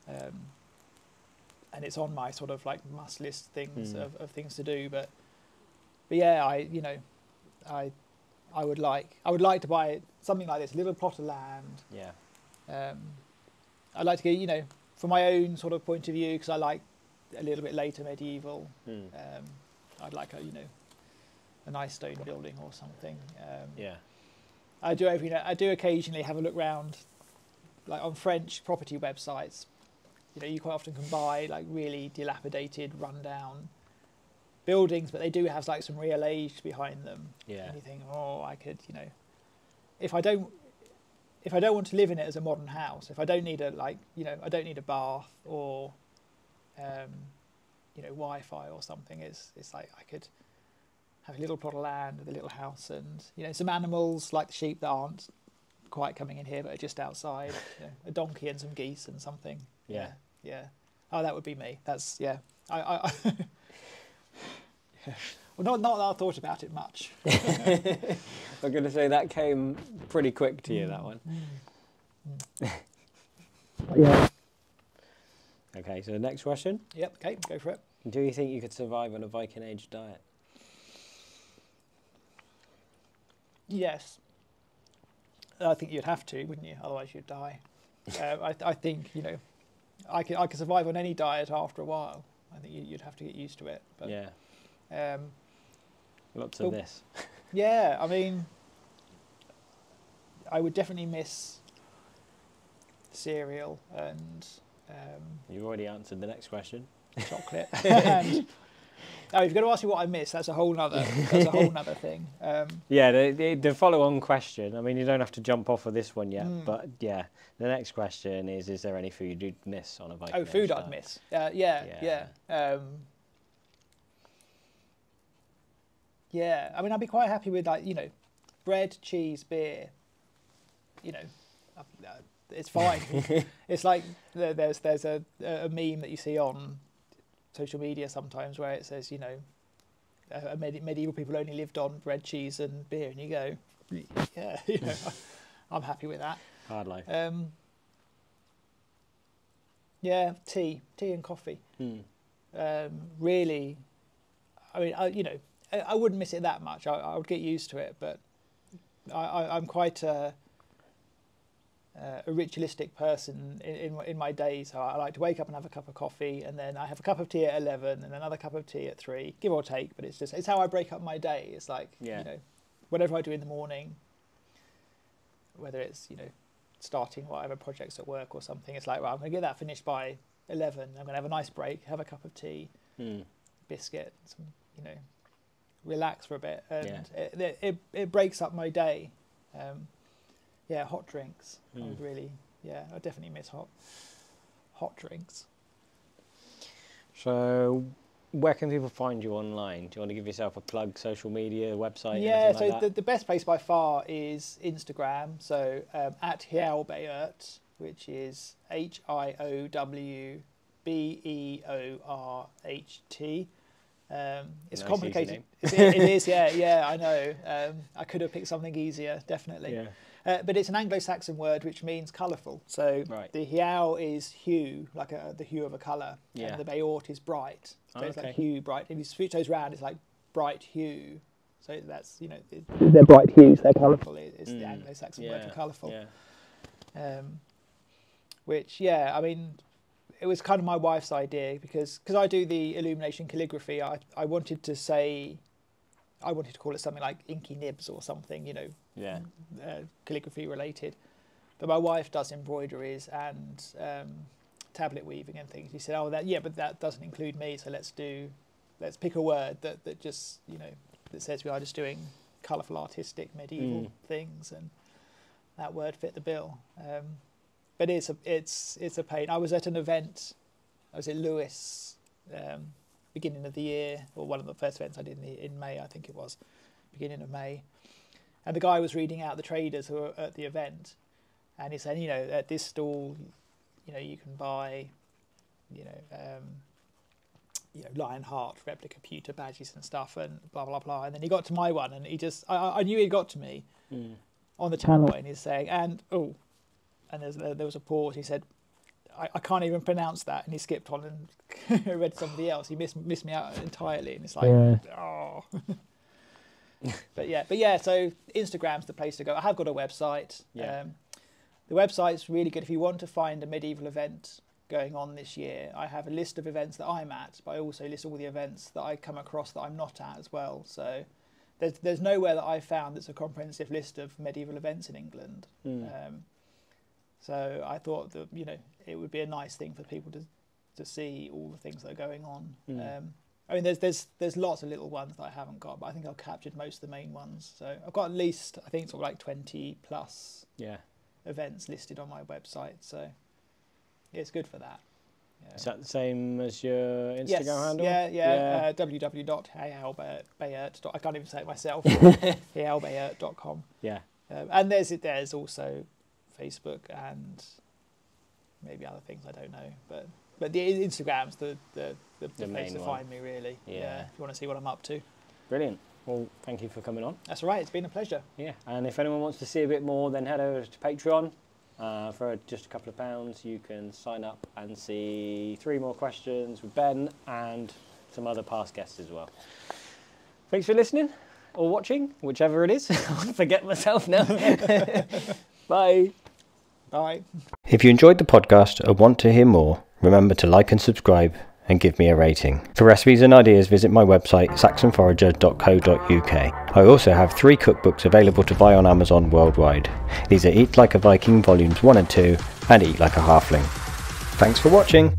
and it's on my sort of like must list things of things to do. But yeah, I would like to buy something like this, a little plot of land. Yeah. I'd like to go, from my own sort of point of view, because I like a little bit later medieval. I'd like a nice stone building or something. I do occasionally have a look round, like on French property websites. You quite often can buy like really dilapidated, rundown buildings, but they do have like some real age behind them. Yeah. And you think, I could, if I don't want to live in it as a modern house, if I don't need I don't need a bath or, Wi-Fi or something. It's like have a little plot of land with a little house, and some animals like the sheep that aren't quite coming in here but are just outside. A donkey and some geese and something. Yeah. Oh, that would be me. That's I well, not that I thought about it much. I'm going to say that came pretty quick to you, that one. Yeah. Okay, so the next question. Yep, okay, go for it. Do you think you could survive on a Viking age diet? Yes. I think you'd have to, wouldn't you? Otherwise you'd die. I think, I could survive on any diet after a while. I think you'd have to get used to it. But, yeah. Lots of this. Yeah, I mean, I would definitely miss cereal and... You've already answered the next question. Chocolate. And, if you're going to ask me what I miss, that's a whole nother thing. Yeah, the follow-on question, I mean, you don't have to jump off of this one yet, but yeah, the next question is there any food you'd miss on a Viking age food diet? I'd miss. Yeah. Yeah, I mean, I'd be quite happy with, like, bread, cheese, beer. It's fine. It's like there's a meme that you see on social media sometimes where it says, medieval people only lived on bread, cheese, and beer, and you go, yeah, I'm happy with that. Hard life. Yeah, tea and coffee. Really, I mean, I wouldn't miss it that much. I would get used to it, but I'm quite a ritualistic person in my days. So I like to wake up and have a cup of coffee, and then I have a cup of tea at 11 and another cup of tea at 3, give or take, but it's how I break up my day. It's like, whatever I do in the morning, whether it's, starting whatever projects at work or something, it's like, well, I'm going to get that finished by 11. I'm going to have a nice break, have a cup of tea, biscuit, some, relax for a bit, and it breaks up my day. Hot drinks. I would really, I definitely miss hot drinks. So, where can people find you online? Do you want to give yourself a plug, social media, website? Yeah, so like the best place by far is Instagram. So at Hiow Beorht, which is HIOW BEORHT. It's nice, complicated. It is, yeah, I know. I could have picked something easier, definitely. Yeah. But it's an Anglo-Saxon word which means colourful. So the Hiow is hue, like the hue of a colour, and the Beorht is bright. So it's like hue, bright. If you switch those round, it's like bright hue. So that's, they're bright hues, they're colourful. It's the Anglo-Saxon word for colourful. Yeah. Which, I mean, it was kind of my wife's idea because I do the illumination calligraphy. I wanted to call it something like Inky Nibs or something, calligraphy related. But my wife does embroideries and tablet weaving and things. She said, but that doesn't include me, so let's pick a word that just, that says we are just doing colourful, artistic, medieval things, and that word fit the bill. But it's a pain. I was at an event, I was at Lewis, beginning of the year, or one of the first events I did in May, I think it was, beginning of May. And the guy was reading out the traders who were at the event, and he said, at this stall, you can buy, Lionheart replica pewter badges and stuff, and blah blah blah. And then he got to my one, and I knew he'd got to me on the channel, and he's saying, and there was a pause. He said, I can't even pronounce that, and he skipped on and read somebody else. He missed me out entirely, and it's like, oh. But yeah. So Instagram's the place to go. I have got a website. Yeah. The website's really good if you want to find a medieval event going on this year. I have a list of events that I'm at, but I also list all the events that I come across that I'm not at as well. So there's nowhere that I've found that's a comprehensive list of medieval events in England. So I thought that it would be a nice thing for people to see all the things that are going on. I mean, there's lots of little ones that I haven't got, but I think I've captured most of the main ones. So I've got at least, I think, sort of like 20 plus events listed on my website. So it's good for that. Is that the same as your Instagram yes, handle? Yeah. www.hiow.beorht. I can't even say it myself. hiow.beorht.com. Yeah. And there's also Facebook and maybe other things, I don't know. But the Instagram's the place to find me, really. Yeah. If you want to see what I'm up to. Brilliant. Well, thank you for coming on. That's all right. It's been a pleasure. Yeah. And if anyone wants to see a bit more, then head over to Patreon. For just a couple of pounds, you can sign up and see 3 more questions with Ben and some other past guests as well. Thanks for listening or watching, whichever it is. I forget myself now. Bye. Bye. If you enjoyed the podcast or want to hear more, remember to like and subscribe and give me a rating. For recipes and ideas, visit my website saxonforager.co.uk. I also have 3 cookbooks available to buy on Amazon worldwide. These are Eat Like a Viking Volumes 1 and 2 and Eat Like a Halfling. Thanks for watching.